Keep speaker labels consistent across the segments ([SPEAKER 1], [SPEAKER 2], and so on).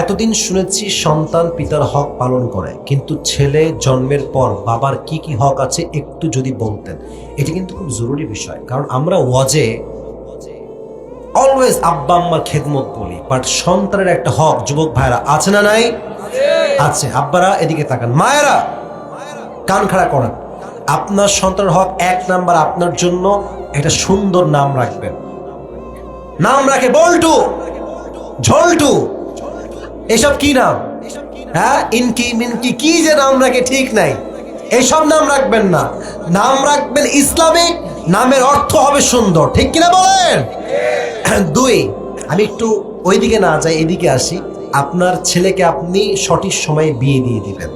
[SPEAKER 1] এতদিন শুনেছি সন্তান পিতার হক পালন করে, কিন্তু ছেলে জন্মের পর বাবার কি কি হক আছে একটু যদি বলতেন। এটা কিন্তু খুব জরুরি বিষয়, কারণ আমরা ওয়াজে অলওয়েজ আব্বা আম্মার খেদমত বলি, বাট সন্তানের একটা হক যুবক ভাইরা আছে না নাই? আছে। আব্বারা এদিকে তাকান, মায়েরা কান খাড়া করেন। আপনার সন্তানের হক এক নাম্বার, আপনার জন্য একটা সুন্দর নাম রাখবেন। নাম রাখে বল্টু, ঝল্টু, এসব কি নাম? হ্যাঁ, ইনকি মিনকি কি যে নাম রাখে ঠিক নাই, এইসব নাম রাখবেন না। নাম রাখবেন ইসলামিক, নামের অর্থ হবে সুন্দর, ঠিক কিনা বলেন? দুই, আমি একটু ওইদিকে না যাই, এদিকে আসি। আপনার ছেলেকে আপনি সঠিক সময়ে বিয়ে দিয়ে দিবেন।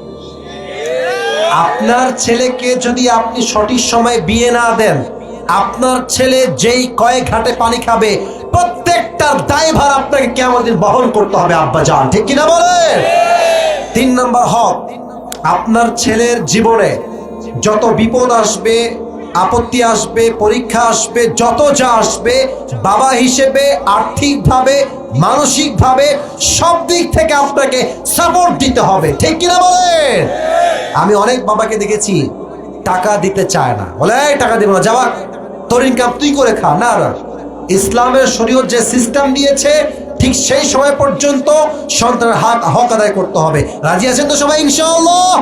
[SPEAKER 1] আপনার ছেলেকে যদি আপনি সঠিক সময়ে বিয়ে না দেন, আপনার ছেলে যেই কয়েক ঘাটে পানি খাবে প্রত্যেকটার দায়ভার আপনাকে কিয়ামত দিন বহন করতে হবে আব্বা জান, ঠিক কিনা বলেন? 3 নম্বর হক, আপনার ছেলের জীবনে যত বিপদ আসবে, আপত্তি আসবে, পরীক্ষা আসবে, যত যা আসবে, বাবা হিসেবে আর্থিকভাবে, মানসিকভাবে সব দিক থেকে আপনাকে সাপোর্ট দিতে হবে, ঠিক কিনা বলেন? আমি অনেক বাবাকে দেখেছি টাকা দিতে চায় না, বলে এই টাকা দিব না, যাওয়া তোর ইনকাম তুই করে খা। না না, ইসলামের শরীয়ত যে সিস্টেম দিয়েছে ঠিক সেই সময় পর্যন্ত সন্তানের হক আদায় করতে হবে। রাজি আছেন তো সবাই ইনশাআল্লাহ?